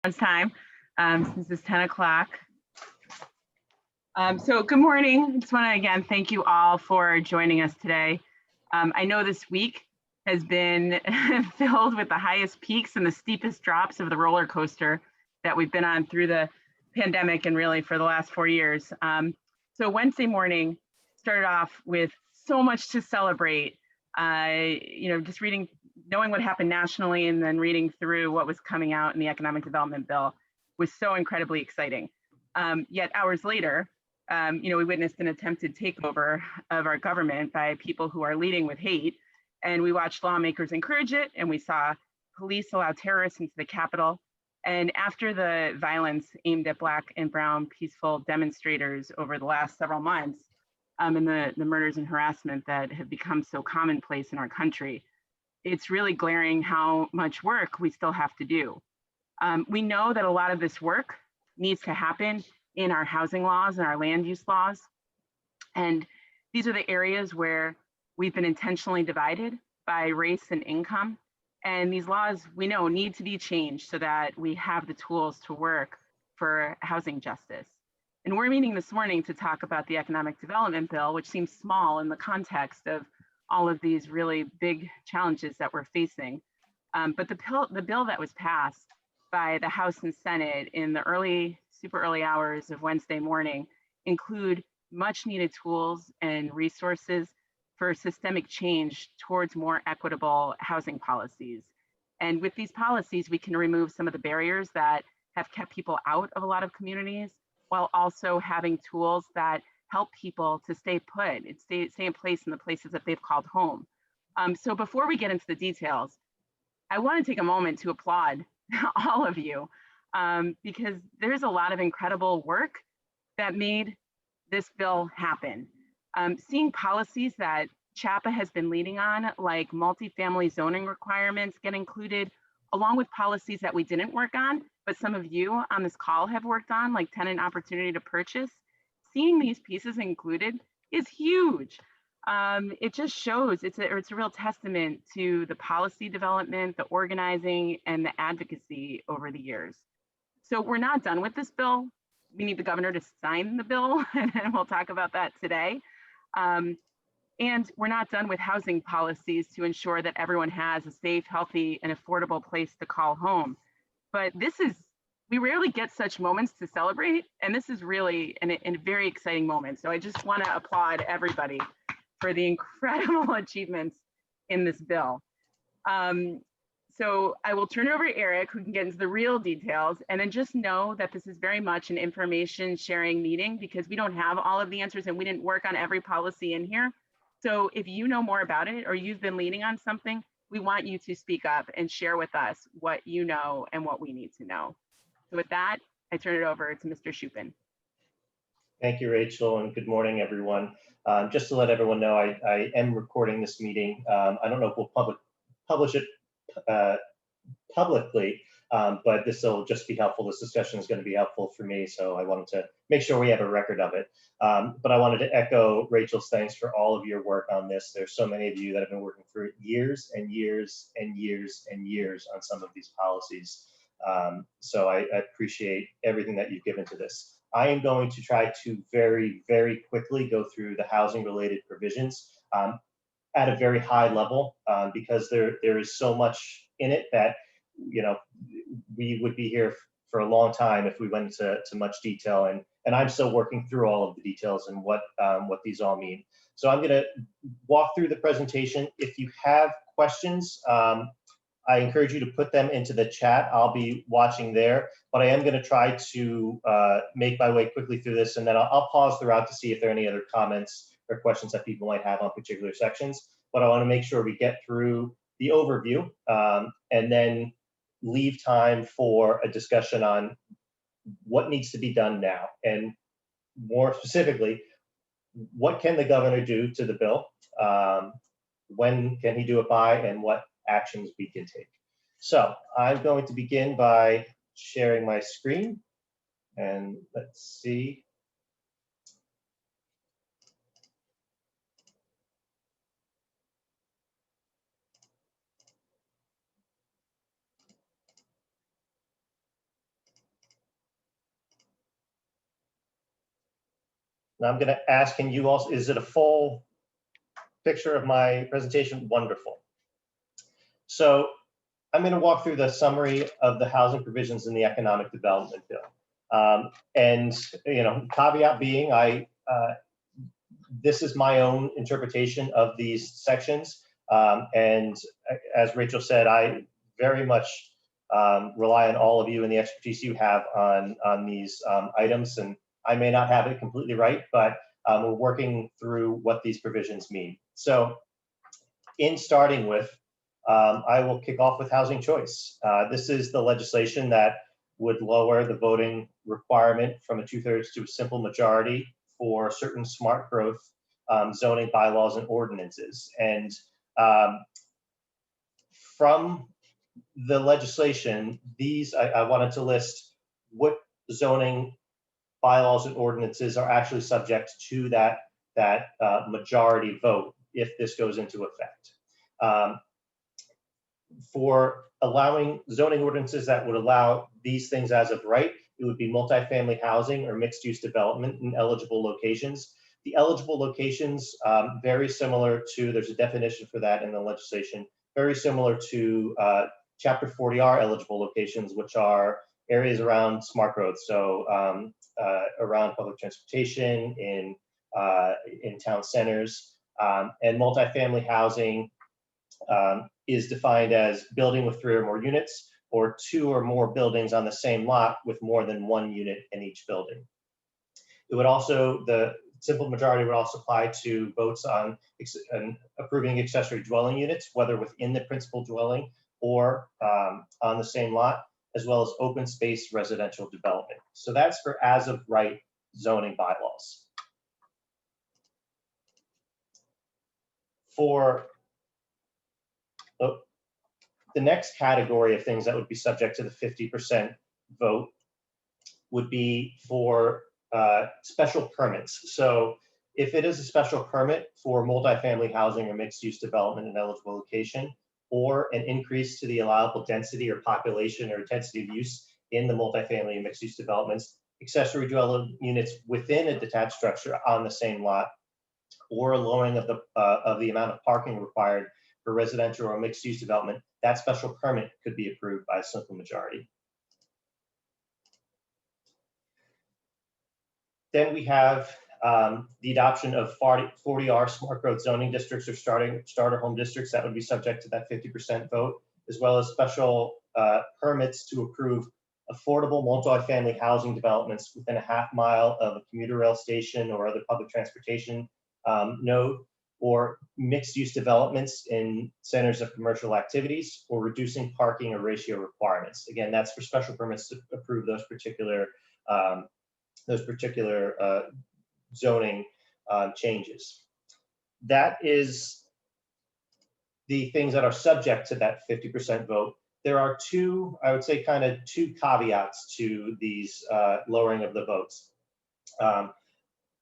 Time since it's 10 o'clock. So good morning. I just want to again thank you all for joining us today. I know this week has been filled with the highest peaks and the steepest drops of the roller coaster that we've been on through the pandemic and really for the last 4 years. So Wednesday morning started off with so much to celebrate. Just knowing what happened nationally and then reading through what was coming out in the economic development bill was so incredibly exciting. Yet hours later, we witnessed an attempted takeover of our government by people who are leading with hate. And we watched lawmakers encourage it, and we saw police allow terrorists into the Capitol. And after the violence aimed at Black and Brown peaceful demonstrators over the last several months, and the murders and harassment that have become so commonplace in our country, it's really glaring how much work we still have to do. We know that a lot of this work needs to happen in our housing laws and our land use laws. And these are the areas where we've been intentionally divided by race and income. And these laws, we know, need to be changed so that we have the tools to work for housing justice. And we're meeting this morning to talk about the economic development bill, which seems small in the context of all of these really big challenges that we're facing. But the bill that was passed by the House and Senate in the super early hours of Wednesday morning include much needed tools and resources for systemic change towards more equitable housing policies. And with these policies, we can remove some of the barriers that have kept people out of a lot of communities, while also having tools that help people to stay put, stay in place in the places that they've called home. So before we get into the details, I want to take a moment to applaud all of you, because there's a lot of incredible work that made this bill happen. Seeing policies that CHAPA has been leading on, like multifamily zoning requirements, get included, along with policies that we didn't work on, but some of you on this call have worked on, like tenant opportunity to purchase. Seeing these pieces included is huge. It just shows it's a real testament to the policy development, the organizing, and the advocacy over the years. So we're not done with this bill. We need the governor to sign the bill, and we'll talk about that today. And we're not done with housing policies to ensure that everyone has a safe, healthy, and affordable place to call home. But we rarely get such moments to celebrate, and this is really a very exciting moment. So I just want to applaud everybody for the incredible achievements in this bill. So I will turn it over to Eric, who can get into the real details, and then just know that this is very much an information sharing meeting because we don't have all of the answers and we didn't work on every policy in here. So if you know more about it or you've been leading on something, we want you to speak up and share with us what you know and what we need to know. So with that, I turn it over to Mr. Shupin. Thank you, Rachel, and good morning, everyone. Just to let everyone know, I am recording this meeting. I don't know if we'll publish it publicly, but this will just be helpful. This discussion is going to be helpful for me, so I wanted to make sure we have a record of it. But I wanted to echo Rachel's thanks for all of your work on this. There's so many of you that have been working for years and years and years and years on some of these policies. So I appreciate everything that you've given to this. I am going to try to very, very quickly go through the housing related provisions at a very high level because there is so much in it that, we would be here for a long time if we went into much detail, and I'm still working through all of the details and what these all mean. So I'm going to walk through the presentation. If you have questions, I encourage you to put them into the chat. I'll be watching there, but I am going to try to make my way quickly through this, and then I'll pause throughout to see if there are any other comments or questions that people might have on particular sections. But I want to make sure we get through the overview and then leave time for a discussion on what needs to be done now, and more specifically, what can the governor do to the bill? When can he do it by, and what actions we can take? So I'm going to begin by sharing my screen, and let's see. Now I'm going to ask, can you also, is it a full picture of my presentation? Wonderful. So I'm going to walk through the summary of the housing provisions in the economic development bill. And, you know, caveat being, this is my own interpretation of these sections. And as Rachel said, I very much rely on all of you and the expertise you have on these items. And I may not have it completely right, but we're working through what these provisions mean. So in starting with, I will kick off with housing choice. This is the legislation that would lower the voting requirement from a 2/3 to a simple majority for certain smart growth zoning bylaws and ordinances. And from the legislation, I wanted to list what zoning bylaws and ordinances are actually subject to that majority vote if this goes into effect. For allowing zoning ordinances that would allow these things as of right, it would be multifamily housing or mixed use development in eligible locations. The eligible locations, very similar to, there's a definition for that in the legislation, very similar to Chapter 40R eligible locations, which are areas around smart growth. So around public transportation, in town centers, and multifamily housing is defined as building with 3 or more units, or 2 or more buildings on the same lot with more than 1 unit in each building. It would also, the simple majority would also apply to votes on approving accessory dwelling units, whether within the principal dwelling or on the same lot, as well as open space residential development. So that's for as of right zoning bylaws. For the next category of things that would be subject to the 50% vote would be for special permits. So if it is a special permit for multifamily housing or mixed use development in eligible location, or an increase to the allowable density or population or intensity of use in the multifamily and mixed use developments, accessory dwelling units within a detached structure on the same lot, or a lowering of the amount of parking required for residential or mixed use development, that special permit could be approved by a simple majority. Then we have the adoption of 40R smart growth zoning districts or starter home districts that would be subject to that 50% vote, as well as special permits to approve affordable multifamily housing developments within a half mile of a commuter rail station or other public transportation node, or mixed use developments in centers of commercial activities, or reducing parking or ratio requirements. Again, that's for special permits to approve those particular zoning changes. That is the things that are subject to that 50% vote. There are two, I would say, kind of two caveats to these lowering of the votes.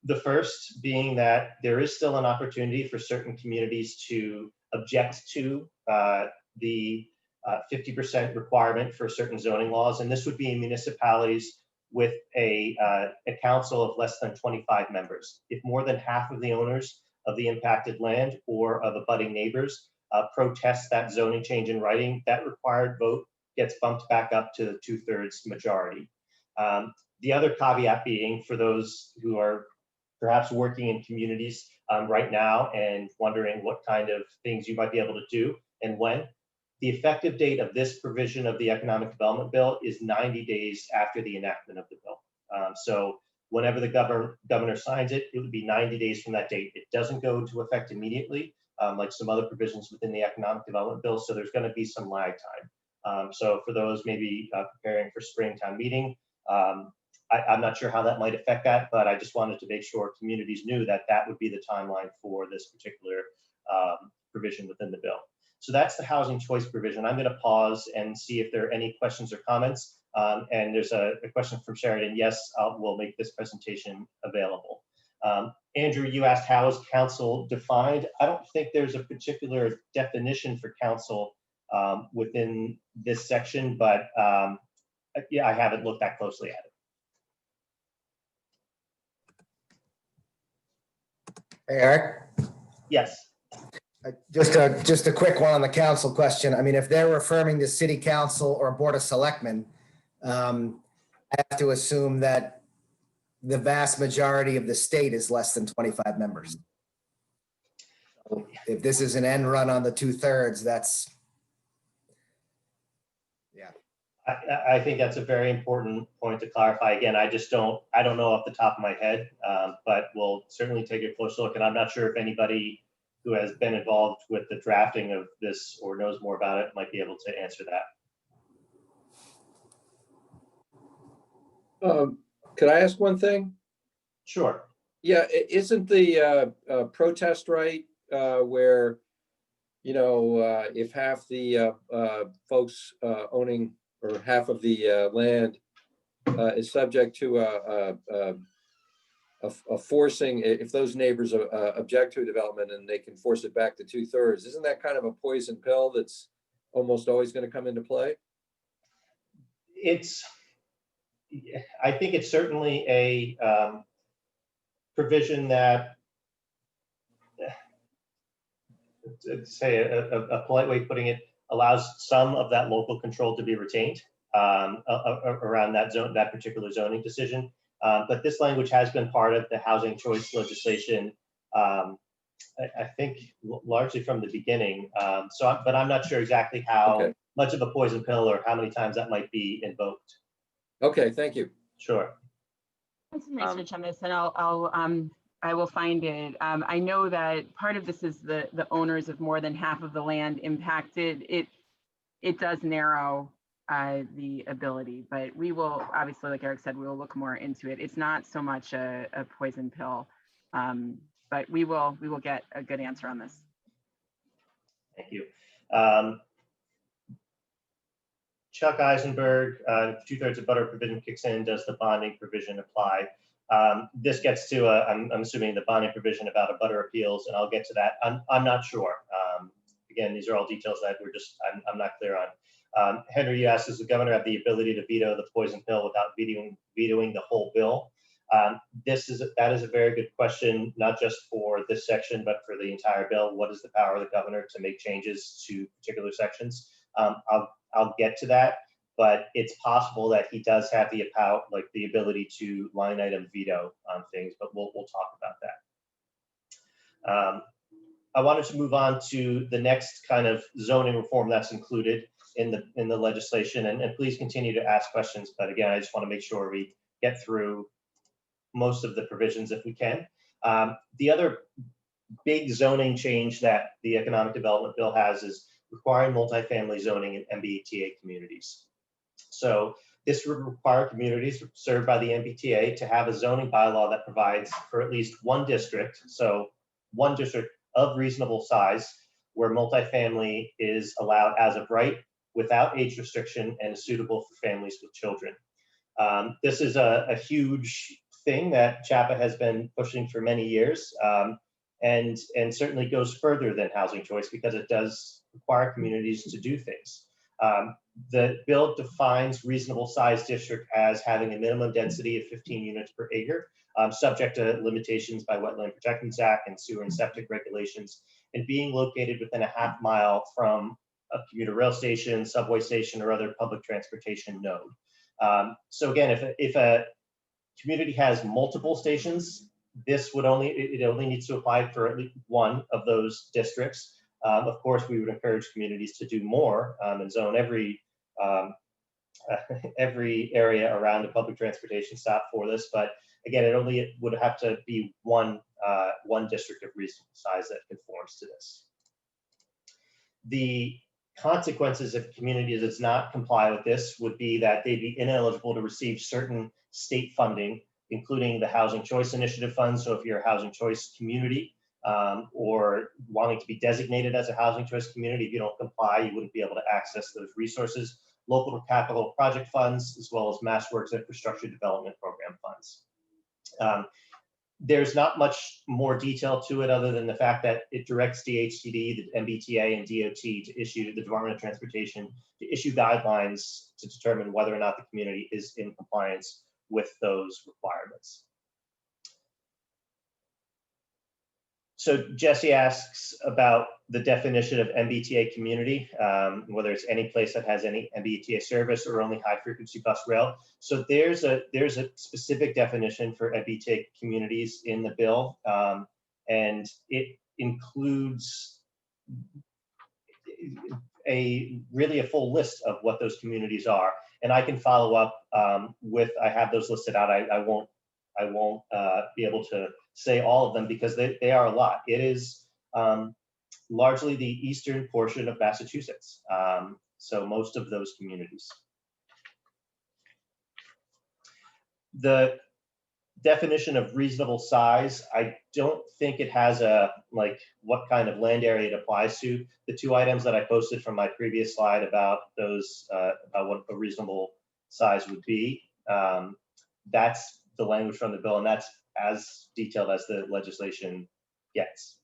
The first being that there is still an opportunity for certain communities to object to the 50% requirement for certain zoning laws, and this would be in municipalities with a council of less than 25 members. If more than half of the owners of the impacted land or of abutting neighbors protest that zoning change in writing, that required vote gets bumped back up to the 2/3 majority. The other caveat being, for those who are perhaps working in communities right now and wondering what kind of things you might be able to do and when, the effective date of this provision of the Economic Development Bill is 90 days after the enactment of the bill. So whenever the governor signs it, it would be 90 days from that date. It doesn't go into effect immediately, like some other provisions within the Economic Development Bill, so there's going to be some lag time. So for those maybe preparing for Springtown meeting, I'm not sure how that might affect that, but I just wanted to make sure communities knew that that would be the timeline for this particular provision within the bill. So that's the housing choice provision. I'm going to pause and see if there are any questions or comments. And there's a question from Sheridan. Yes, we'll make this presentation available. Andrew, you asked how is council defined? I don't think there's a particular definition for council within this section, but yeah, I haven't looked that closely at it. Hey, Eric, Yes. just a quick one on the council question. I mean, if they're referring to city council or board of selectmen, I have to assume that the vast majority of the state is less than 25 members. So if this is an end run on the 2/3, that's, yeah. I think that's a very important point to clarify. Again, I don't know off the top of my head, but we'll certainly take a close look. And I'm not sure if anybody who has been involved with the drafting of this or knows more about it might be able to answer that. Could I ask one thing? Sure. Yeah, isn't the protest right where, you know, if half the folks owning or half of the land is subject to a forcing, if those neighbors object to a development and they can force it back to 2/3, isn't that kind of a poison pill that's almost always going to come into play? I think it's certainly a provision that, to say a polite way of putting it, allows some of that local control to be retained around that particular zoning decision. But this language has been part of the housing choice legislation, I think largely from the beginning. But I'm not sure exactly how much of a poison pill or how many times that might be invoked. Okay, thank you. Sure. I've done some research on this, and I will find it. I know that part of this is the owners of more than half of the land impacted. It does narrow the ability, but we will obviously, like Eric said, we will look more into it. It's not so much a poison pill, but we will get a good answer on this. Thank you. Chuck Eisenberg, 2/3 of butter provision kicks in. Does the bonding provision apply? This gets to, I'm assuming, the bonding provision about a butter appeals, and I'll get to that. I'm not sure. Again, these are all details that I'm not clear on. Henry, you asked, does the governor have the ability to veto the poison pill without vetoing the whole bill? That is a very good question, not just for this section, but for the entire bill. What is the power of the governor to make changes to particular sections? I'll get to that, but it's possible that he does have the ability to line item veto on things, but we'll talk about that. I wanted to move on to the next kind of zoning reform that's included in the legislation, and please continue to ask questions. But again, I just want to make sure we get through most of the provisions if we can. The other big zoning change that the economic development bill has is requiring multifamily zoning in MBTA communities. So this would require communities served by the MBTA to have a zoning bylaw that provides for at least one district, so one district of reasonable size, where multifamily is allowed as of right, without age restriction, and is suitable for families with children. This is a huge thing that CHAPA has been pushing for many years, and certainly goes further than housing choice because it does require communities to do things. The bill defines reasonable size district as having a minimum density of 15 units per acre, subject to limitations by Wetland Protection Act and sewer and septic regulations, and being located within a half mile from a commuter rail station, subway station, or other public transportation node. So again, if a community has multiple stations, it only needs to apply for at least one of those districts. Of course, we would encourage communities to do more and zone every area around a public transportation stop for this. But again, it would have to be one district of reasonable size that conforms to this. The consequences if a community does not comply with this would be that they'd be ineligible to receive certain state funding, including the Housing Choice Initiative Fund. So if you're a housing choice community or wanting to be designated as a housing choice community, if you don't comply, you wouldn't be able to access those resources. Local capital project funds, as well as MassWorks infrastructure development program funds. There's not much more detail to it other than the fact that it directs DHCD, the MBTA, and DOT to issue, the Department of Transportation, to issue guidelines to determine whether or not the community is in compliance with those requirements. So Jesse asks about the definition of MBTA community, whether it's any place that has any MBTA service or only high frequency bus rail. So there's a specific definition for MBTA communities in the bill, and it includes really a full list of what those communities are. And I can follow up with, I have those listed out. I won't be able to say all of them because they are a lot. It is largely the eastern portion of Massachusetts. So most of those communities. The definition of reasonable size, I don't think it has a, like, what kind of land area it applies to. The two items that I posted from my previous slide about those, about what a reasonable size would be, that's the language from the bill, and that's as detailed as the legislation gets.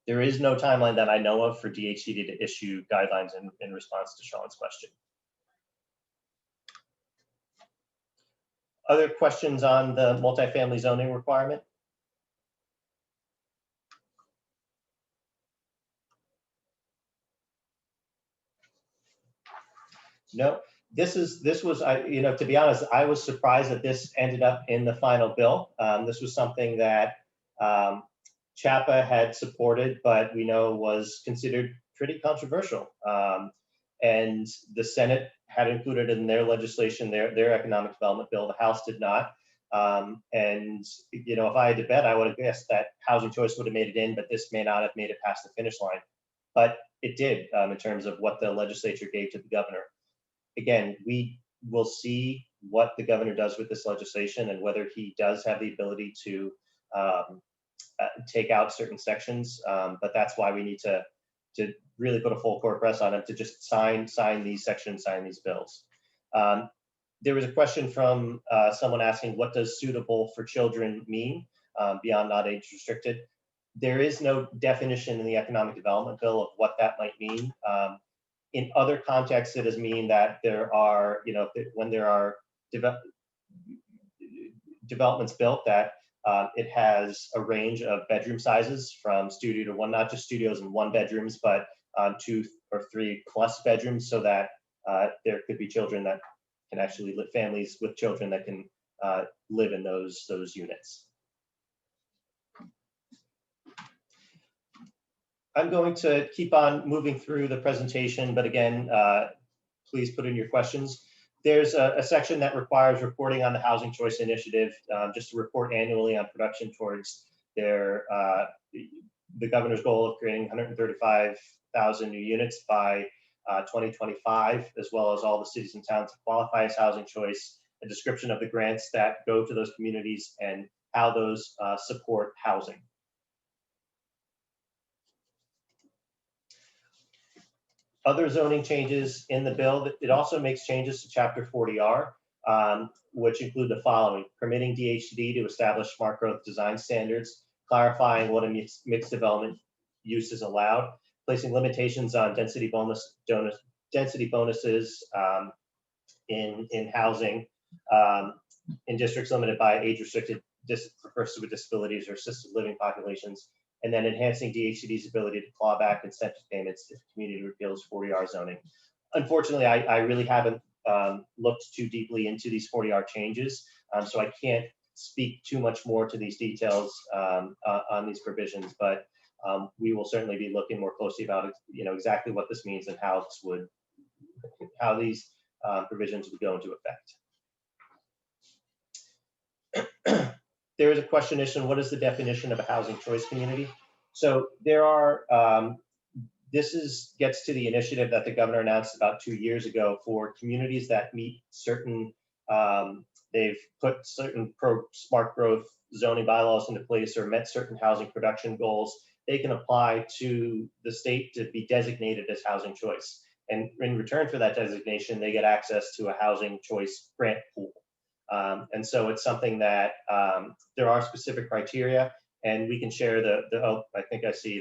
There is no timeline that I know of for DHCD to issue guidelines in response to Sean's question. Other questions on the multifamily zoning requirement? No, this was, to be honest, I was surprised that this ended up in the final bill. This was something that CHAPA had supported, but we know was considered pretty controversial. And the Senate had included in their legislation, their economic development bill. The House did not. And if I had to bet, I would have guessed that housing choice would have made it in, but this may not have made it past the finish line. But it did, in terms of what the legislature gave to the governor. Again, we will see what the governor does with this legislation and whether he does have the ability to take out certain sections. But that's why we need to really put a full court press on him to just sign these sections, sign these bills. There was a question from someone asking, what does suitable for children mean beyond not age restricted? There is no definition in the economic development bill of what that might mean. In other contexts, it does mean that there are, when there are developments built, that it has a range of bedroom sizes from studio to one, not just studios and one bedrooms, but 2 or 3 plus bedrooms, so that there could be children that can actually live, families with children that can live in those units. I'm going to keep on moving through the presentation, but again, please put in your questions. There's a section that requires reporting on the Housing Choice Initiative, just to report annually on production towards their the governor's goal of creating 135,000 new units by 2025, as well as all the cities and towns that qualify as housing choice, a description of the grants that go to those communities and how those support housing. Other zoning changes in the bill, it also makes changes to Chapter 40R, which include the following: permitting DHCD to establish smart growth design standards, clarifying what a mixed development use is allowed, placing limitations on density bonuses in housing in districts limited by age restricted persons with disabilities or assisted living populations, and then enhancing DHCD's ability to claw back incentive payments if the community repeals 40R zoning. Unfortunately, I really haven't looked too deeply into these 40R changes, so I can't speak too much more to these details on these provisions, but we will certainly be looking more closely about exactly what this means and how these provisions would go into effect. There is a question, what is the definition of a housing choice community? So there are, gets to the initiative that the governor announced about 2 years ago for communities that meet certain, they've put certain smart growth zoning bylaws into place or met certain housing production goals. They can apply to the state to be designated as housing choice. And in return for that designation, they get access to a housing choice grant pool. And so it's something that there are specific criteria, and we can share I think I see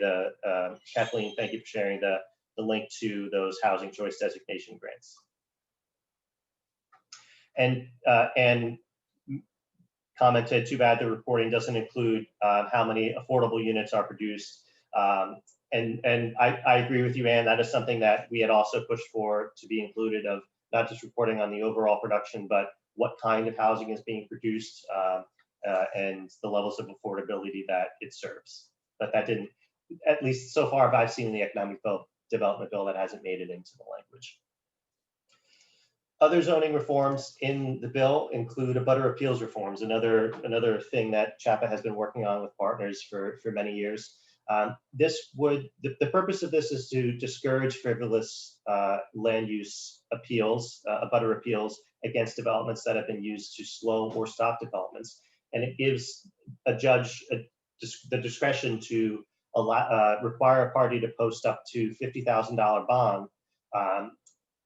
Kathleen, thank you for sharing the link to those housing choice designation grants. And commented, too bad the reporting doesn't include how many affordable units are produced. And I agree with you, Ann. That is something that we had also pushed for to be included, of not just reporting on the overall production, but what kind of housing is being produced and the levels of affordability that it serves. But that didn't, at least so far, I've seen in the economic development bill, that hasn't made it into the language. Other zoning reforms in the bill include abutter appeals reforms, another thing that CHAPA has been working on with partners for many years. The purpose of this is to discourage frivolous land use appeals, abutter appeals against developments that have been used to slow or stop developments. And it gives a judge the discretion to require a party to post up to $50,000 bond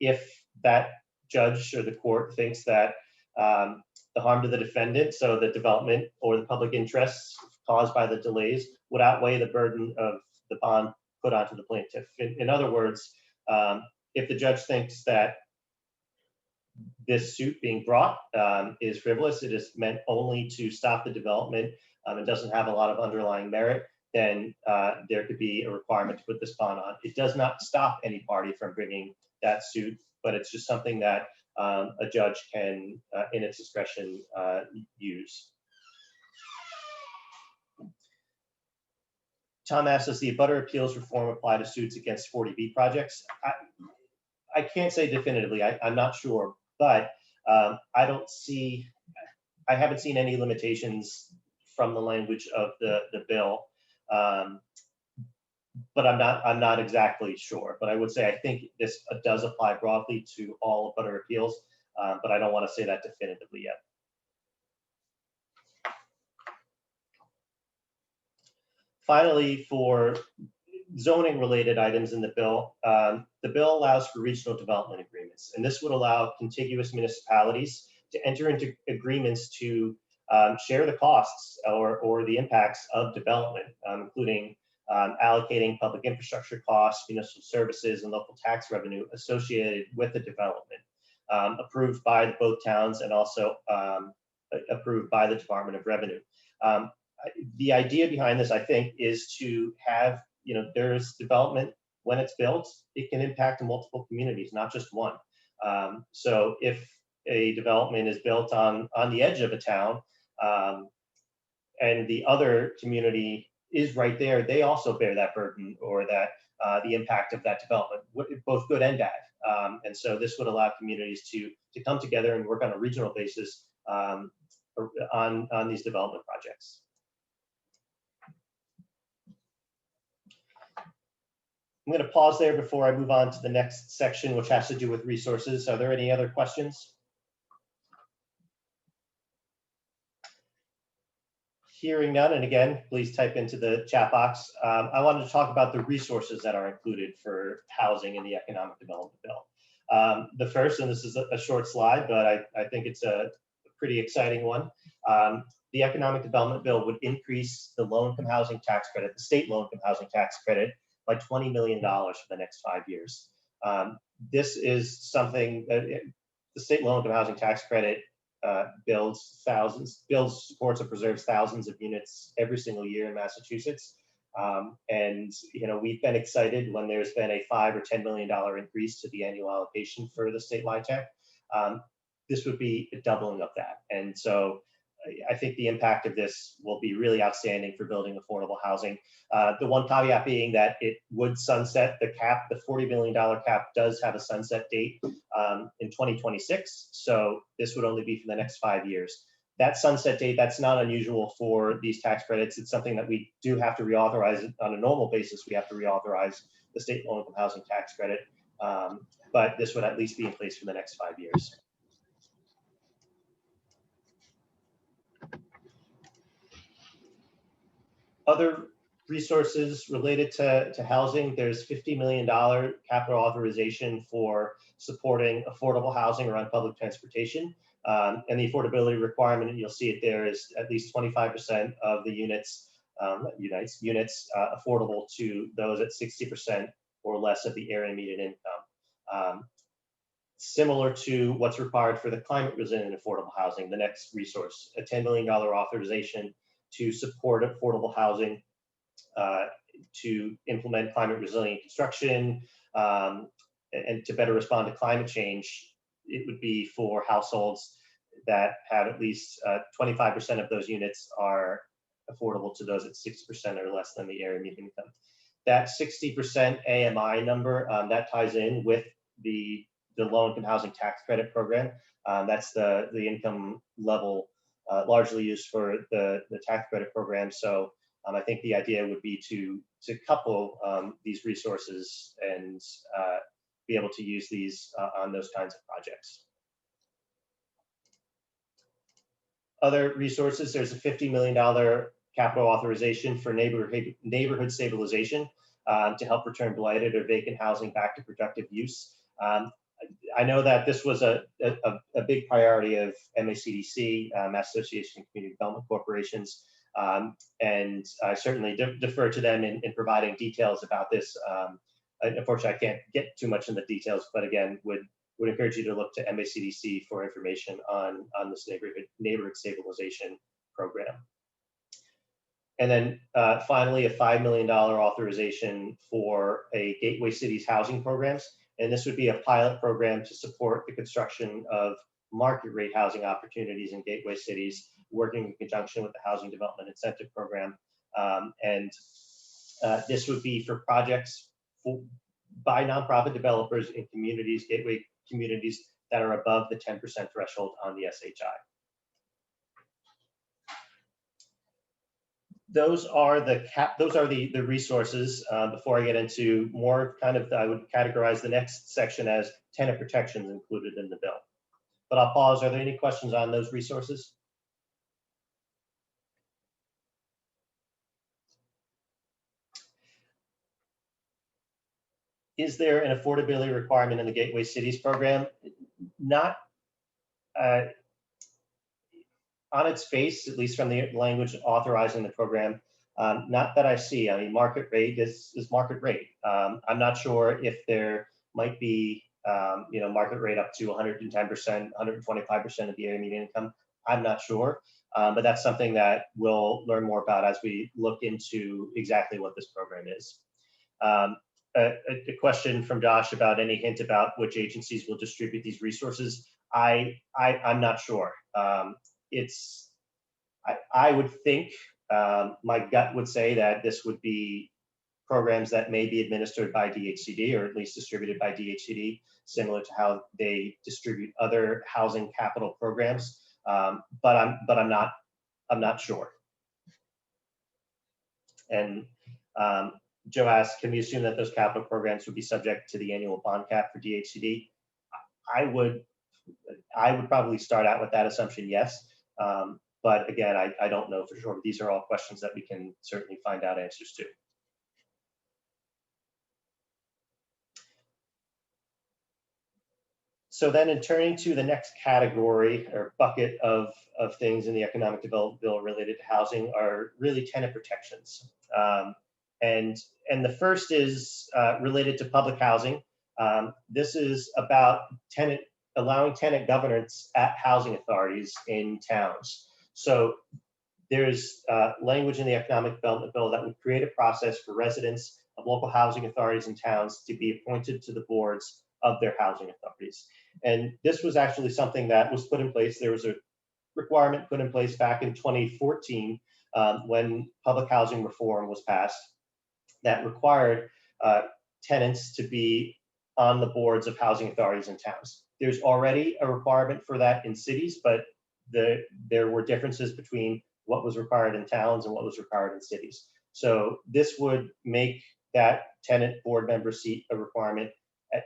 if that judge or the court thinks that the harm to the defendant, so the development or the public interests caused by the delays, would outweigh the burden of the bond put onto the plaintiff. In other words, if the judge thinks that this suit being brought is frivolous, it is meant only to stop the development, and doesn't have a lot of underlying merit, then there could be a requirement to put this bond on. It does not stop any party from bringing that suit, but it's just something that a judge can, in its discretion, use. Tom asks, does the abutter appeals reform apply to suits against 40B projects? I can't say definitively. I'm not sure, but I haven't seen any limitations from the language of the bill. But I'm not exactly sure. But I would say I think this does apply broadly to all abutter appeals, but I don't want to say that definitively yet. Finally, for zoning related items in the bill allows for regional development agreements, and this would allow contiguous municipalities to enter into agreements to share the costs or the impacts of development, including allocating public infrastructure costs, municipal services, and local tax revenue associated with the development, approved by both towns and also approved by the Department of Revenue. The idea behind this, I think, is to have, there's development when it's built, it can impact multiple communities, not just one. So if a development is built on the edge of a town and the other community is right there, they also bear that burden or that the impact of that development, both good and bad. And so this would allow communities to come together and work on a regional basis on these development projects. I'm going to pause there before I move on to the next section, which has to do with resources. Are there any other questions? Hearing none, and again, please type into the chat box. I wanted to talk about the resources that are included for housing in the economic development bill. The first, and this is a short slide, but I think it's a pretty exciting one. The economic development bill would increase the low-income housing tax credit, the state low-income housing tax credit, by $20 million for the next 5 years. This is something that the state low-income housing tax credit builds, supports, and preserves thousands of units every single year in Massachusetts. And we've been excited when there's been a $5 or $10 million increase to the annual allocation for the state LIHTC. This would be a doubling of that. And so I think the impact of this will be really outstanding for building affordable housing. The one caveat being that it would sunset the cap. The $40 million cap does have a sunset date in 2026. So this would only be for the next 5 years. That sunset date, that's not unusual for these tax credits. It's something that we do have to reauthorize on a normal basis. We have to reauthorize the state low-income housing tax credit, but this would at least be in place for the next 5 years. Other resources related to housing, there's $50 million capital authorization for supporting affordable housing around public transportation. And the affordability requirement, you'll see it there, is at least 25% of the units affordable to those at 60% or less of the area median income. similar to what's required for the climate resilient affordable housing, the next resource, a $10 million authorization to support affordable housing, to implement climate resilient construction, and to better respond to climate change. It would be for households that have at least 25% of those units are affordable to those at 6% or less than the area median income. That 60% AMI number, that ties in with the low-income housing tax credit program. That's the income level largely used for the tax credit program. So I think the idea would be to couple these resources and be able to use these on those kinds of projects. Other resources, there's a $50 million capital authorization for neighborhood stabilization to help return blighted or vacant housing back to productive use. I know that this was a big priority of MACDC, Mass Association of Community Development Corporations, and I certainly defer to them in providing details about this. Unfortunately, I can't get too much in the details, but again, would encourage you to look to MACDC for information on this neighborhood stabilization program. And then finally, a $5 million authorization for a Gateway Cities housing programs. And this would be a pilot program to support the construction of market rate housing opportunities in gateway cities, working in conjunction with the Housing Development Incentive Program. This would be for projects by nonprofit developers in communities, gateway communities that are above the 10% threshold on the SHI. Those are the resources. Before I get into more I would categorize the next section as tenant protections included in the bill. But I'll pause. Are there any questions on those resources? Is there an affordability requirement in the Gateway Cities program? Not on its face, at least from the language authorizing the program, not that I see. I mean, market rate is market rate. I'm not sure if there might be, market rate up to 110%, 125% of the area median income. I'm not sure, but that's something that we'll learn more about as we look into exactly what this program is. A question from Josh about any hint about which agencies will distribute these resources. I'm not sure. I would think, my gut would say that this would be programs that may be administered by DHCD or at least distributed by DHCD, similar to how they distribute other housing capital programs. But I'm not sure. And Joe asked, can we assume that those capital programs would be subject to the annual bond cap for DHCD? I would probably start out with that assumption, yes. But again, I don't know for sure. These are all questions that we can certainly find out answers to. So then in turning to the next category or bucket of things in the economic development bill related to housing are really tenant protections. And the first is related to public housing. This is about allowing tenant governance at housing authorities in towns. So there's language in the economic development bill that would create a process for residents of local housing authorities in towns to be appointed to the boards of their housing authorities. And this was actually something that was put in place. There was a requirement put in place back in 2014 when public housing reform was passed that required tenants to be on the boards of housing authorities in towns. There's already a requirement for that in cities, but there were differences between what was required in towns and what was required in cities. So this would make that tenant board member seat a requirement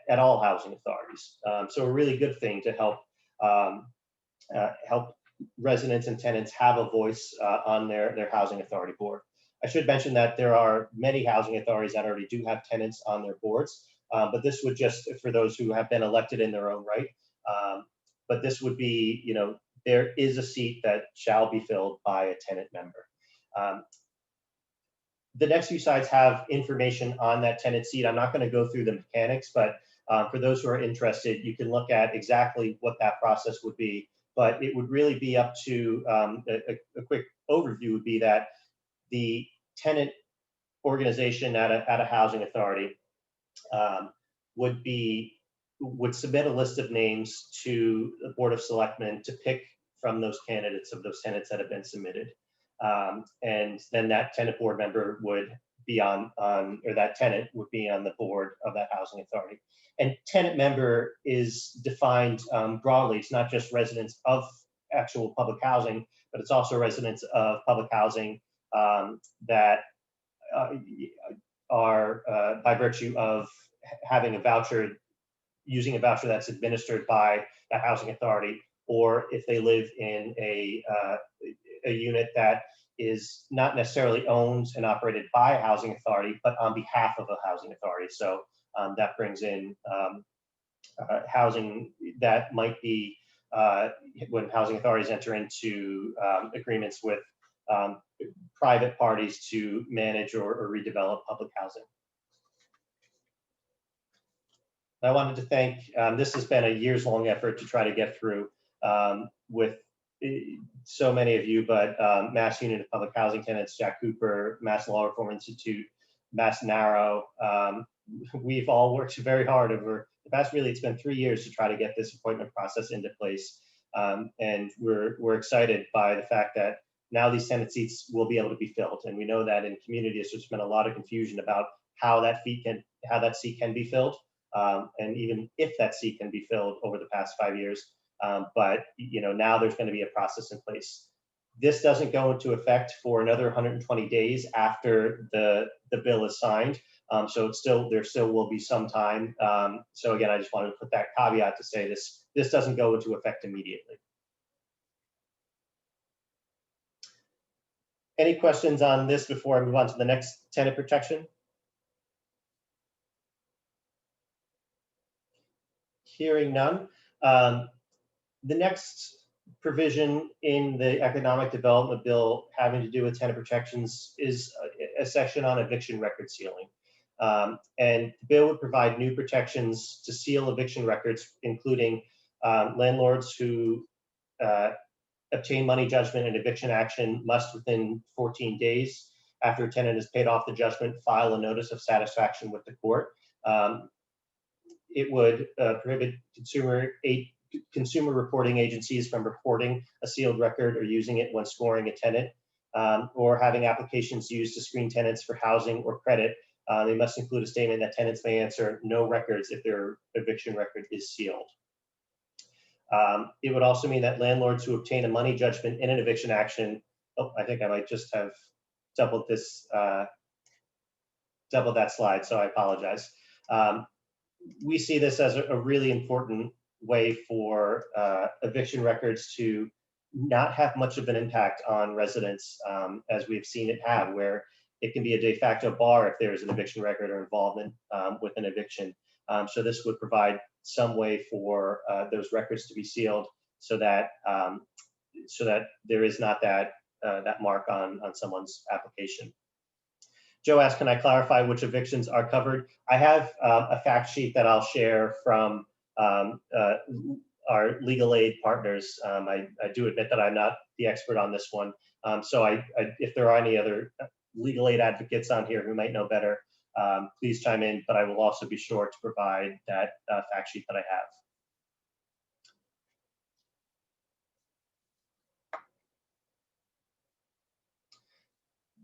at all housing authorities. So a really good thing to help residents and tenants have a voice on their housing authority board. I should mention that there are many housing authorities that already do have tenants on their boards, but this would just for those who have been elected in their own right. But this would be, there is a seat that shall be filled by a tenant member. The next few slides have information on that tenant seat. I'm not going to go through the mechanics, but For those who are interested, you can look at exactly what that process would be, but it would really be up to, a quick overview would be that the tenant organization at a housing authority would submit a list of names to the Board of Selectmen to pick from those candidates of those tenants that have been submitted. And then that tenant board member would be on, or that tenant would be on the board of that housing authority. And tenant member is defined broadly. It's not just residents of actual public housing, but it's also residents of public housing that are by virtue of having a voucher, using a voucher that's administered by the housing authority, or if they live in a unit that is not necessarily owned and operated by a housing authority, but on behalf of a housing authority. So that brings in housing that might be when housing authorities enter into agreements with private parties to manage or redevelop public housing. I wanted to thank, this has been a years-long effort to try to get through with so many of you, but Mass Union of Public Housing Tenants, Jack Cooper, Mass Law Reform Institute, Mass Narrow. We've all worked very hard over the past, really, it's been 3 years to try to get this appointment process into place. And we're excited by the fact that now these tenant seats will be able to be filled. And we know that in communities, there's been a lot of confusion about how that seat can be filled. And even if that seat can be filled over the past 5 years. But now there's going to be a process in place. This doesn't go into effect for another 120 days after the bill is signed. So there still will be some time. So again, I just wanted to put that caveat to say this doesn't go into effect immediately. Any questions on this before I move on to the next tenant protection? Hearing none. The next provision in the economic development bill having to do with tenant protections is a section on eviction record sealing. And the bill would provide new protections to seal eviction records, including landlords who obtain money judgment and eviction action must within 14 days after a tenant has paid off the judgment, file a notice of satisfaction with the court. It would prohibit consumer reporting agencies from reporting a sealed record or using it when scoring a tenant, or having applications used to screen tenants for housing or credit. They must include a statement that tenants may answer no records if their eviction record is sealed. It would also mean that landlords who obtain a money judgment in an eviction action, I think I might just have doubled that slide, so I apologize. We see this as a really important way for eviction records to not have much of an impact on residents, as we've seen it have, where it can be a de facto bar if there is an eviction record or involvement with an eviction. So this would provide some way for those records to be sealed so that there is not that mark on someone's application. Joe asked, can I clarify which evictions are covered? I have a fact sheet that I'll share from our legal aid partners. I do admit that I'm not the expert on this one. So if there are any other legal aid advocates on here who might know better, please chime in, but I will also be sure to provide that fact sheet that I have.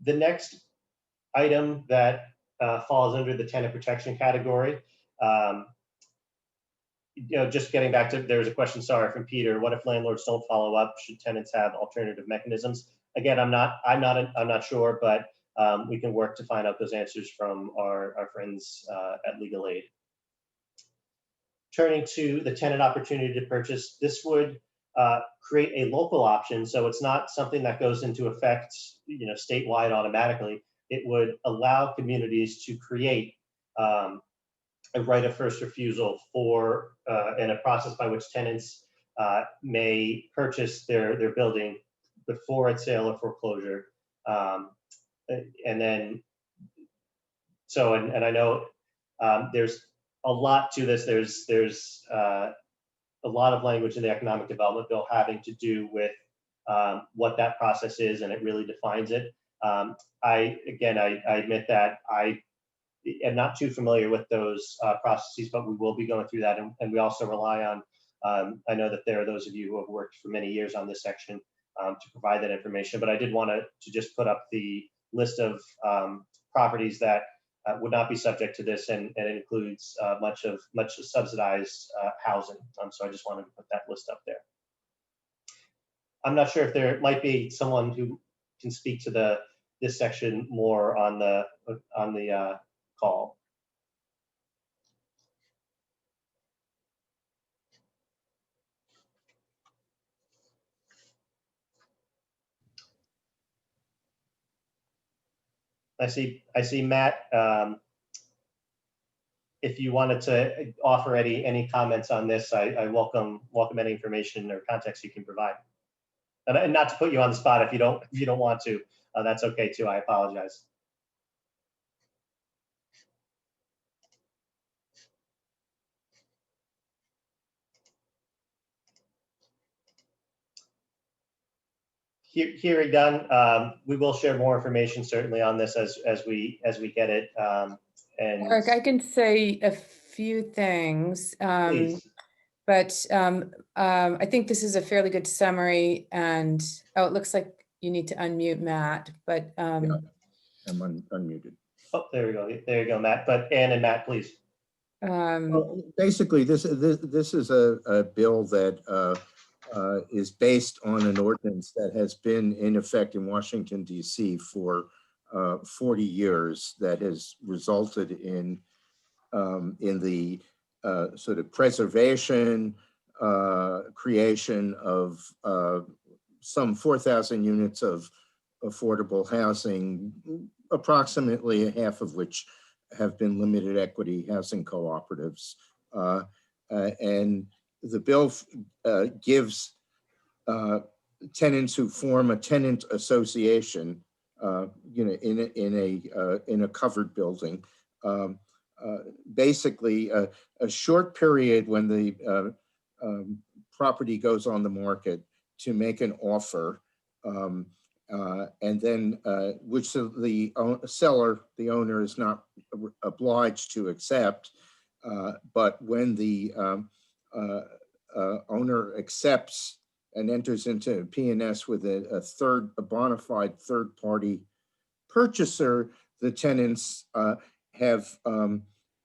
The next item that falls under the tenant protection category, just getting back to, there was a question, sorry, from Peter. What if landlords don't follow up? Should tenants have alternative mechanisms? Again, I'm not sure, but we can work to find out those answers from our friends at Legal Aid. Turning to the tenant opportunity to purchase, this would create a local option, so it's not something that goes into effect, statewide automatically. It would allow communities to create a right of first refusal for in a process by which tenants may purchase their building before its sale or foreclosure. And then, and I know there's a lot to this. There's a lot of language in the economic development bill having to do with what that process is, and it really defines it. I admit that I am not too familiar with those processes, but we will be going through that, and we also rely on. I know that there are those of you who have worked for many years on this section to provide that information, but I did want to just put up the list of properties that would not be subject to this, and it includes much subsidized housing. So I just wanted to put that list up there. I'm not sure if there might be someone who can speak to this section more on the call. I see Matt. If you wanted to offer any comments on this, I welcome any information or context you can provide. And not to put you on the spot if you don't want to, that's okay too. I apologize. Hearing done, we will share more information certainly on this as we get it. And Eric, I can say a few things, please. but I think this is a fairly good summary. And oh, it looks like you need to unmute Matt, but I'm unmuted. Oh, there we go. There you go, Matt. But Ann and Matt, please. Well, basically, this is a bill that is based on an ordinance that has been in effect in Washington, D.C. for 40 years, that has resulted in the sort of preservation, creation of some 4,000 units of affordable housing, approximately half of which have been limited equity housing cooperatives. And the bill gives tenants who form a tenant association, in a covered building, basically a short period when the property goes on the market to make an offer, and then which the seller, the owner, is not obliged to accept, but when the owner accepts and enters into P&S with a bona fide third-party purchaser, the tenants have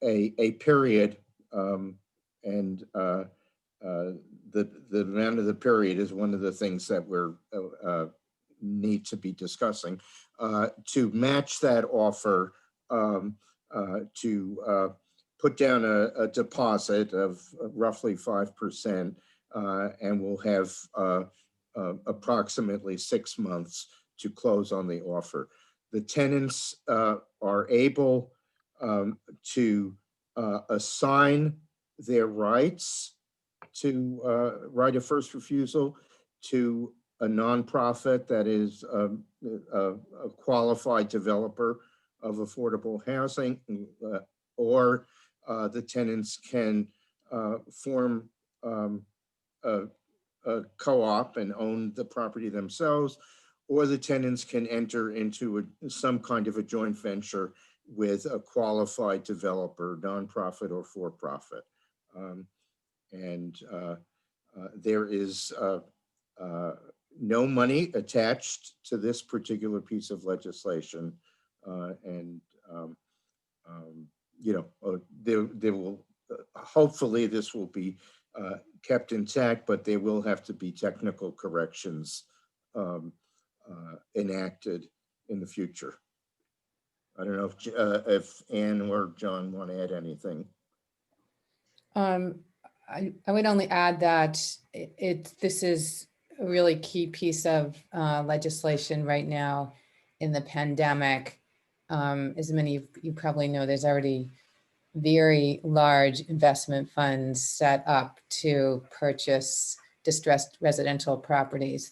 a period, and the amount of the period is one of the things that we're need to be discussing, to match that offer, to put down a deposit of roughly 5%, and we'll have approximately 6 months to close on the offer. The tenants are able to assign their rights to right of first refusal to a nonprofit that is a qualified developer of affordable housing, or the tenants can form a co-op and own the property themselves, or the tenants can enter into some kind of a joint venture with a qualified developer, nonprofit or for-profit. There is no money attached to this particular piece of legislation, there will hopefully this will be kept intact, but there will have to be technical corrections enacted in the future. I don't know if Ann or John want to add anything. I would only add that this is a really key piece of legislation right now in the pandemic. As many of you probably know, there's already very large investment funds set up to purchase distressed residential properties.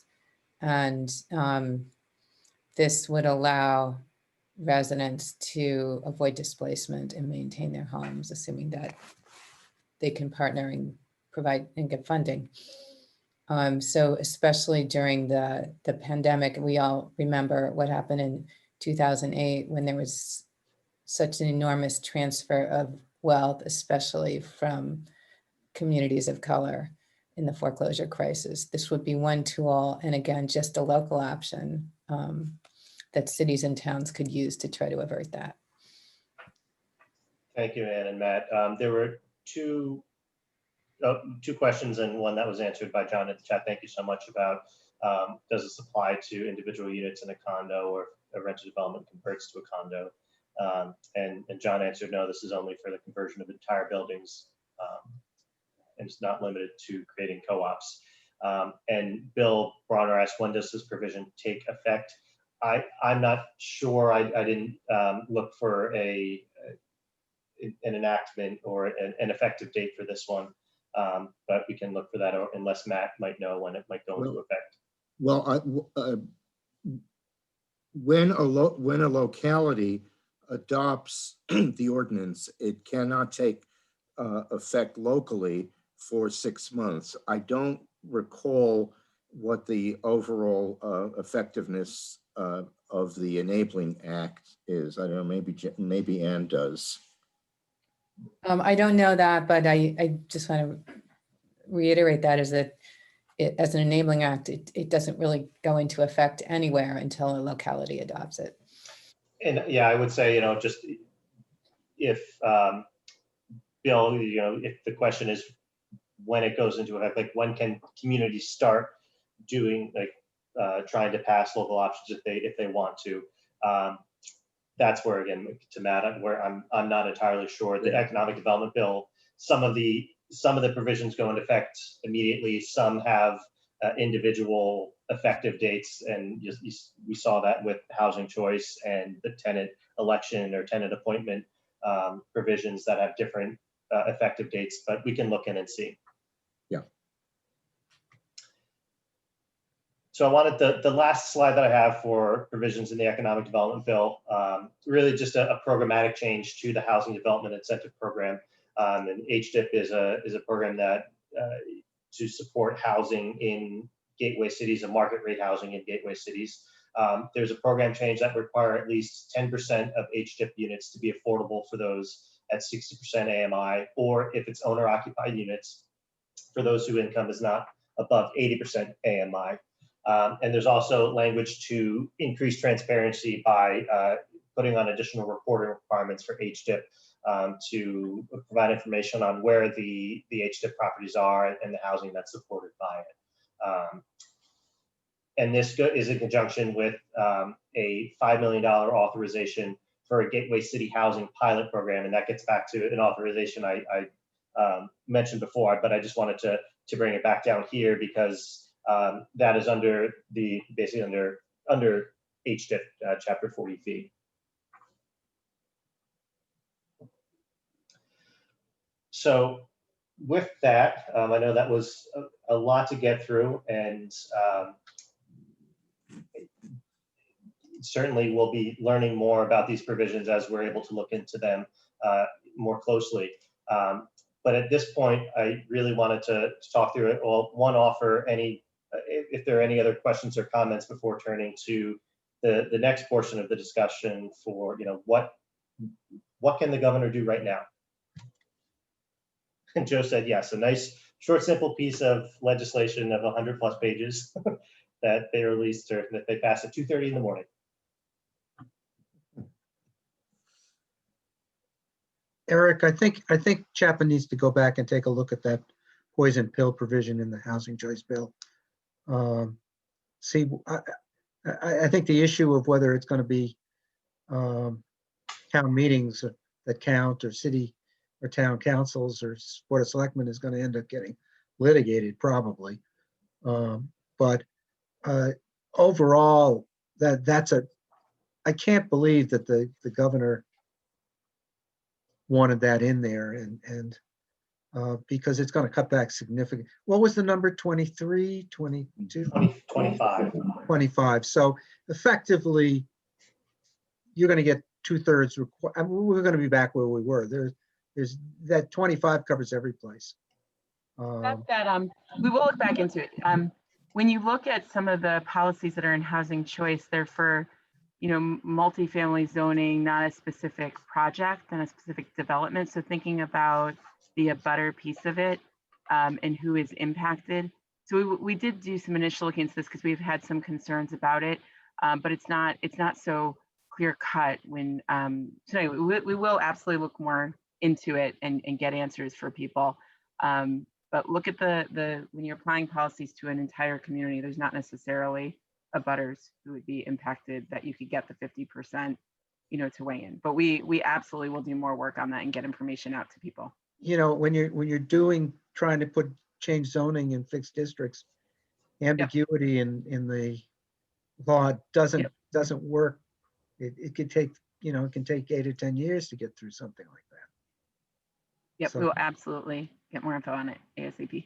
And this would allow residents to avoid displacement and maintain their homes, assuming that they can partner and provide and get funding. So especially during the pandemic, we all remember what happened in 2008 when there was such an enormous transfer of wealth, especially from communities of color in the foreclosure crisis. This would be one tool, and again, just a local option that cities and towns could use to try to avert that. Thank you, Ann and Matt. There were two questions and one that was answered by John in the chat. Thank you so much about does this apply to individual units in a condo, or if a rental development converts to a condo? And John answered, no, this is only for the conversion of entire buildings, and it's not limited to creating co-ops. And Bill Bronner asked, when does this provision take effect? I'm not sure. I didn't look for an enactment or an effective date for this one, but we can look for that, or unless Matt might know when it might go into effect. Well, when a locality adopts the ordinance, it cannot take effect locally for 6 months. I don't recall what the overall effectiveness of the Enabling Act is. I don't know, maybe Ann does. I don't know that, but I just want to reiterate that is that as an enabling act, it doesn't really go into effect anywhere until a locality adopts it. And yeah, I would say, just if Bill, if the question is when it goes into effect, like when can communities start doing, like trying to pass local options if they want to. That's where, again, to Matt, where I'm not entirely sure. The economic development bill, some of the provisions go into effect immediately. Some have individual effective dates, and we saw that with housing choice and the tenant election or tenant appointment provisions that have different effective dates. But we can look in and see. Yeah. So I wanted the last slide that I have for provisions in the economic development bill, really just a programmatic change to the housing development incentive program. And HDIP is a program that to support housing in gateway cities and market rate housing in gateway cities. There's a program change that require at least 10% of HDIP units to be affordable for those at 60% AMI, or if it's owner occupied units, for those whose income is not above 80% AMI. And there's also language to increase transparency by putting on additional reporting requirements for HDIP to provide information on where the HDIP properties are and the housing that's supported by it. And this is in conjunction with a $5 million authorization for a gateway city housing pilot program. And that gets back to an authorization I mentioned before, but I just wanted to bring it back down here because that is under basically under HDIP Chapter 40 So with that, I know that was a lot to get through, and certainly we'll be learning more about these provisions as we're able to look into them more closely. But at this point, I really wanted to talk through it. Well, one, offer any, if there are any other questions or comments before turning to the next portion of the discussion for, what can the governor do right now? And Joe said yes, a nice, short, simple piece of legislation of 100+ pages that they released, or that they passed at 2:30 in the morning. Eric, I think CHAPA needs to go back and take a look at that poison pill provision in the housing choice bill. See, I think the issue of whether it's going to be town meetings that count, or city or town councils or board of selectmen, is going to end up getting litigated probably. But overall, I can't believe that the governor wanted that in there, and because it's going to cut back significant. What was the number? 23, 22? 25. 25. So effectively, you're going to get 2/3. I mean, we're going to be back where we were. There's there's that 25 covers every place. We will look back into it. When you look at some of the policies that are in housing choice, they're for, multifamily zoning, not a specific project and a specific development. So thinking about the abutter piece of it and who is impacted. So we did do some initial looking into this because we've had some concerns about it, but it's not so clear cut when, so anyway, we will absolutely look more into it and get answers for people. But look at the when you're applying policies to an entire community, there's not necessarily abutters who would be impacted that you could get the 50%, to weigh in. But we absolutely will do more work on that and get information out to people. When you're trying to change zoning in fixed districts, ambiguity in the law doesn't work. It could take, it can take 8 or 10 years to get through something like that. Yep, So- we will absolutely get more info on it ASAP.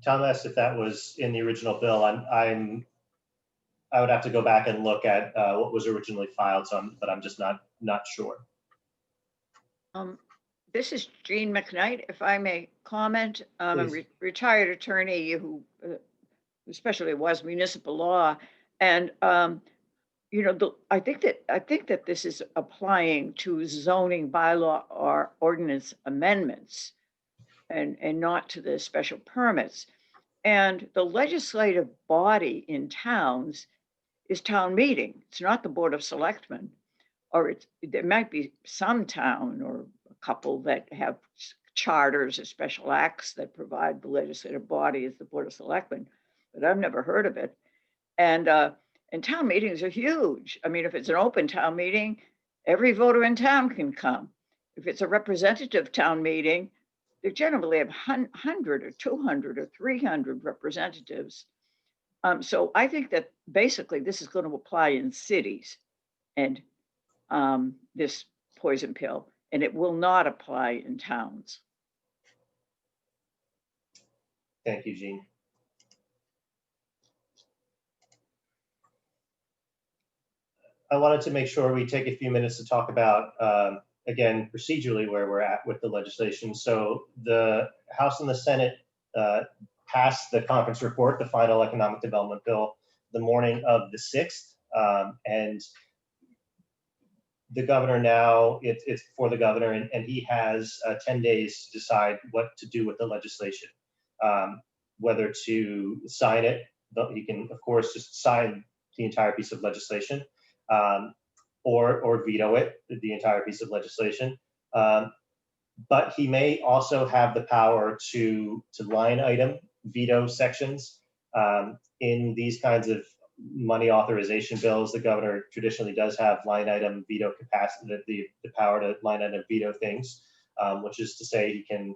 Tom asked if that was in the original bill. I would have to go back and look at what was originally filed, but I'm just not sure. This is Jean McKnight, if I may comment. I'm a retired attorney who especially was municipal law, and I think that this is applying to zoning bylaw or ordinance amendments, and not to the special permits. And the legislative body in towns is town meeting. It's not the Board of Selectmen, or there might be some town or a couple that have charters or special acts that provide the legislative body as the Board of Selectmen, but I've never heard of it. And town meetings are huge. I mean, if it's an open town meeting, every voter in town can come. If it's a representative town meeting, they generally have 100 or 200 or 300 representatives. So I think that basically this is going to apply in cities, and this poison pill, and it will not apply in towns. Thank you, Jean. I wanted to make sure we take a few minutes to talk about, again, procedurally where we're at with the legislation. So the House and the Senate passed the conference report, the final economic development bill, the morning of the 6th. And the governor now, it's for the governor, and he has 10 days to decide what to do with the legislation, whether to sign it. He can, of course, just sign the entire piece of legislation, or veto it, the entire piece of legislation. But he may also have the power to line item veto sections. In these kinds of money authorization bills, the governor traditionally does have line item veto capacity, the power to line item veto things, which is to say he can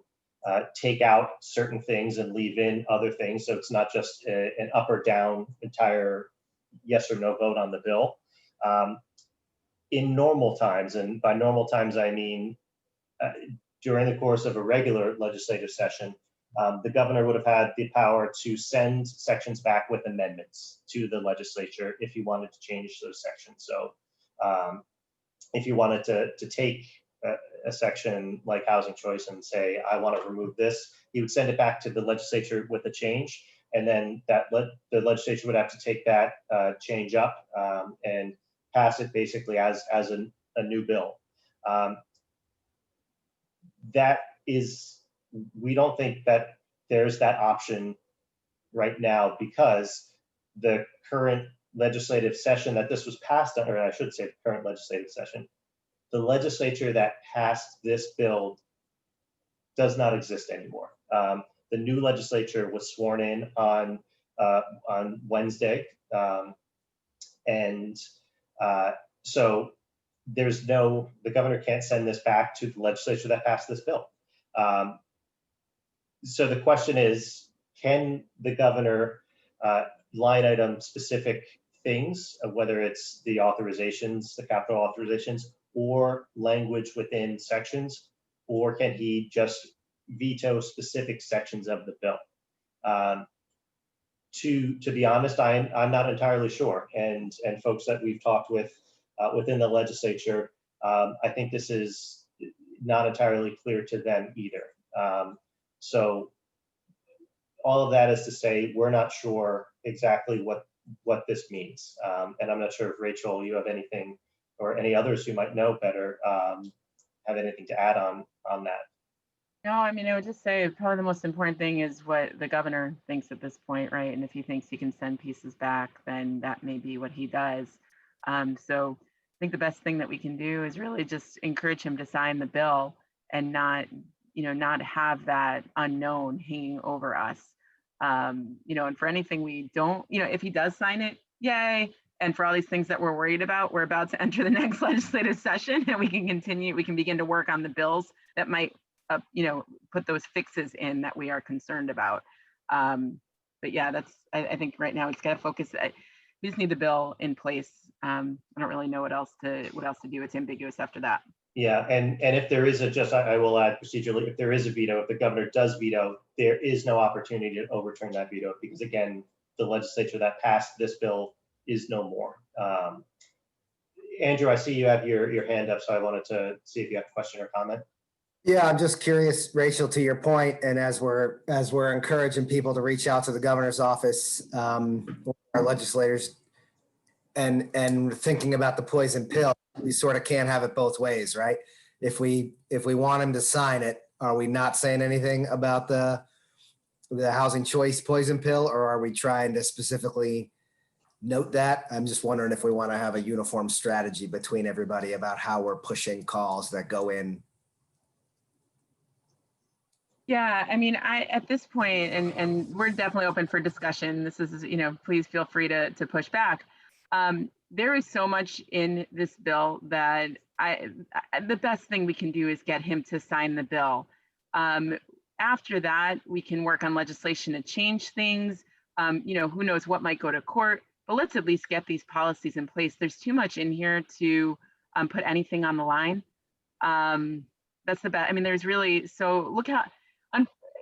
take out certain things and leave in other things. So it's not just an up or down entire yes or no vote on the bill. In normal times, and by normal times I mean during the course of a regular legislative session, the governor would have had the power to send sections back with amendments to the legislature if he wanted to change those sections. So if you wanted to take a section like housing choice and say, I want to remove this, he would send it back to the legislature with a change. And then the legislature would have to take that change up and pass it basically as a new bill. We don't think that there's that option right now, because the current legislative session that this was passed under, or I should say the current legislative session, the legislature that passed this bill does not exist anymore. The new legislature was sworn in on Wednesday. So the governor can't send this back to the legislature that passed this bill. So the question is, can the governor line item specific things, whether it's the authorizations, the capital authorizations, or language within sections, or can he just veto specific sections of the bill? To be honest, I'm not entirely sure. And folks that we've talked with within the legislature, I think this is not entirely clear to them either. So all of that is to say, we're not sure exactly what this means. And I'm not sure if Rachel, you have anything, or any others who might know better, have anything to add on that. No, I mean, I would just say probably the most important thing is what the governor thinks at this point, right? And if he thinks he can send pieces back, then that may be what he does. So I think the best thing that we can do is really just encourage him to sign the bill and not, not have that unknown hanging over us. And for anything we don't, if he does sign it, yay. And for all these things that we're worried about, we're about to enter the next legislative session, and we can begin to work on the bills that might put those fixes in that we are concerned about. But yeah, I think right now it's got to focus. We just need the bill in place. I don't really know what else to do. It's ambiguous after that. Yeah, and if there is I will add procedurally, if there is a veto, if the governor does veto, there is no opportunity to overturn that veto, because again, the legislature that passed this bill is no more. Andrew, I see you have your hand up, so I wanted to see if you have a question or comment. Yeah, I'm just curious, Rachel, to your point, and as we're encouraging people to reach out to the governor's office, our legislators, and thinking about the poison pill, we sort of can't have it both ways, right? If we want him to sign it, are we not saying anything about the housing choice poison pill, or are we trying to specifically note that? I'm just wondering if we want to have a uniform strategy between everybody about how we're pushing calls that go in. Yeah, I mean, at this point, and we're definitely open for discussion. This is, please feel free to push back. There is so much in this bill that the best thing we can do is get him to sign the bill. After that, we can work on legislation to change things. Who knows what might go to court, but let's at least get these policies in place. There's too much in here to put anything on the line. That's the best. I mean, there's really, so look how,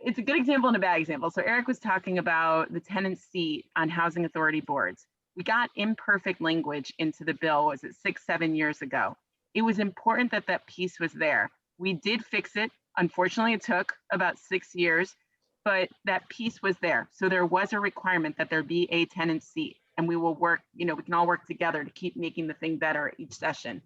it's a good example and a bad example. So Eric was talking about the tenant seat on housing authority boards. We got imperfect language into the bill, was it 6-7 years ago? It was important that that piece was there. We did fix it. Unfortunately, it took about 6 years, but that piece was there. So there was a requirement that there be a tenant seat, and we will work, we can all work together to keep making the thing better each session.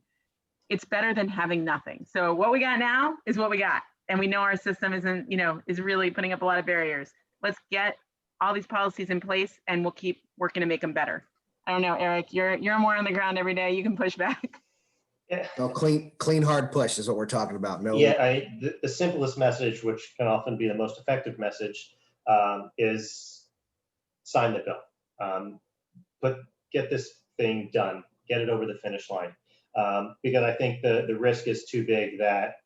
It's better than having nothing. So what we got now is what we got. And we know our system isn't, is really putting up a lot of barriers. Let's get all these policies in place, and we'll keep working to make them better. I don't know, Eric, you're more on the ground every day. You can push back. Yeah. No, clean hard push is what we're talking about. No. Yeah, the simplest message, which can often be the most effective message, is sign the bill. But get this thing done. Get it over the finish line. Because I think the risk is too big that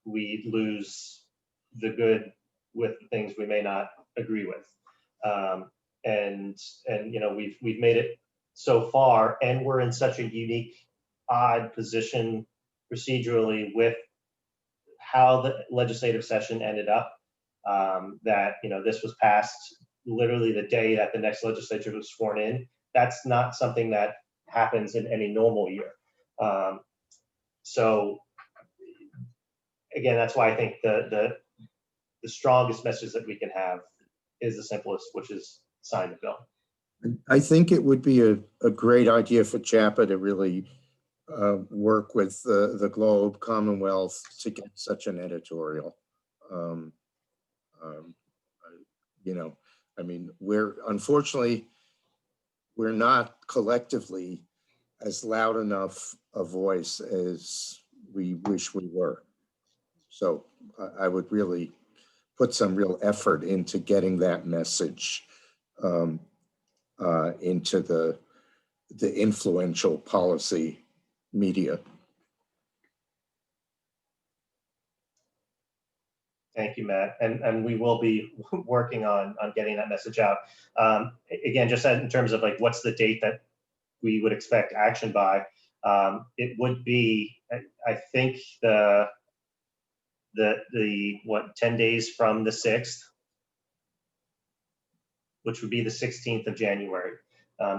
we lose the good with things we may not agree with. And we've made it so far, and we're in such a unique, odd position procedurally with how the legislative session ended up, that this was passed literally the day that the next legislature was sworn in. That's not something that happens in any normal year. So again, that's why I think the strongest message that we can have is the simplest, which is sign the bill. I think it would be a great idea for CHAPA to really work with the Globe Commonwealth to get such an editorial. I mean, unfortunately, we're not collectively as loud enough a voice as we wish we were. So I would really put some real effort into getting that message into the influential policy media. Thank you, Matt. And we will be working on getting that message out. Again, just in terms of like, what's the date that we would expect action by? It would be, I think, the 10 days from the 6th which would be the 16th of January.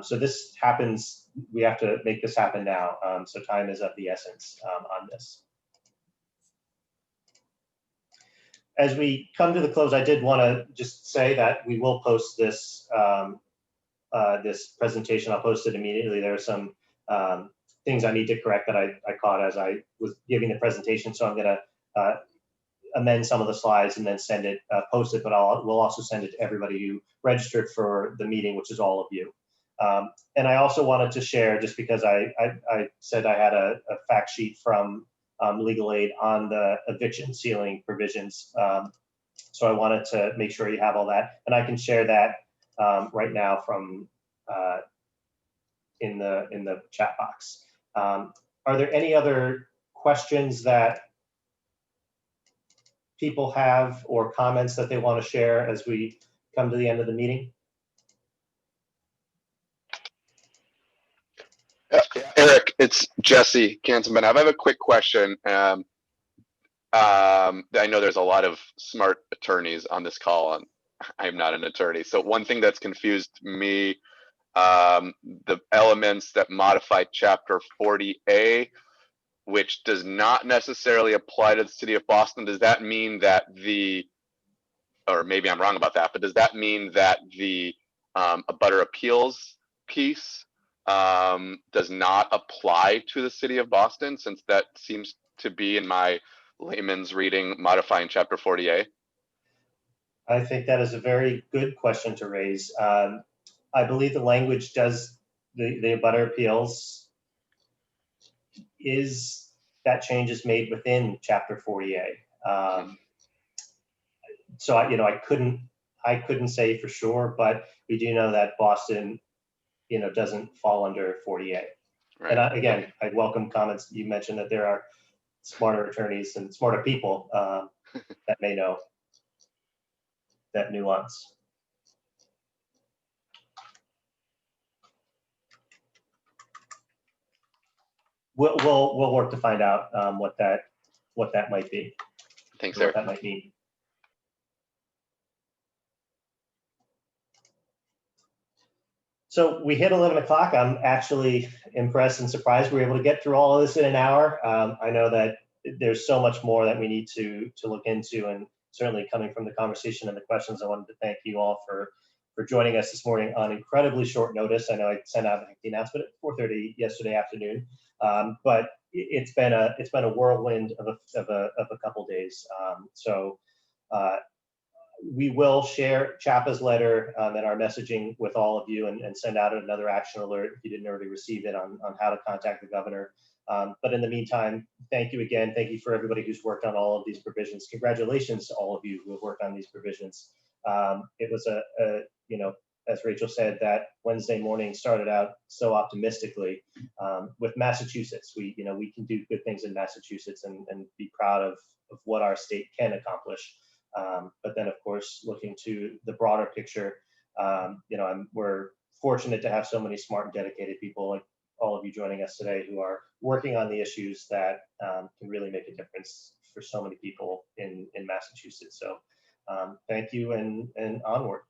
So this happens, we have to make this happen now. So time is of the essence on this. As we come to the close, I did want to just say that we will post this this presentation. I'll post it immediately. There are some things I need to correct that I caught as I was giving the presentation. So I'm going to amend some of the slides and then send it, post it, but we'll also send it to everybody who registered for the meeting, which is all of you. And I also wanted to share, just because I said I had a fact sheet from legal aid on the eviction ceiling provisions. So I wanted to make sure you have all that, and I can share that right now from in the chat box. Are there any other questions that people have or comments that they want to share as we come to the end of the meeting? Eric, it's Jesse Kanselman. I have a quick question. I know there's a lot of smart attorneys on this call, and I'm not an attorney. So one thing that's confused me, the elements that modify Chapter 40A, which does not necessarily apply to the city of Boston, does that mean that or maybe I'm wrong about that, but does that mean that the abutter appeals piece does not apply to the city of Boston, since that seems to be, in my layman's reading, modifying Chapter 40A? I think that is a very good question to raise. I believe the language does, the abutter appeals is, that change is made within Chapter 40A. So I couldn't say for sure, but we do know that Boston, doesn't fall under 40A. Right. And again, I'd welcome comments. You mentioned that there are smarter attorneys and smarter people that may know that nuance. We'll work to find out what that might be. Thanks, What Eric. that might mean. So we hit 11 o'clock. I'm actually impressed and surprised we were able to get through all of this in an hour. I know that there's so much more that we need to look into, and certainly coming from the conversation and the questions, I wanted to thank you all for joining us this morning on incredibly short notice. I know I sent out the announcement at 4:30 yesterday afternoon, but it's been a whirlwind of a couple days. We will share CHAPA's letter and our messaging with all of you, and send out another action alert if you didn't already receive it on how to contact the governor. But in the meantime, thank you again. Thank you for everybody who's worked on all of these provisions. Congratulations to all of you who have worked on these provisions. It was as Rachel said, that Wednesday morning started out so optimistically with Massachusetts. We can do good things in Massachusetts and be proud of what our state can accomplish. But then, of course, looking to the broader picture, we're fortunate to have so many smart and dedicated people like all of you joining us today who are working on the issues that can really make a difference for so many people in Massachusetts. So thank you, and onward.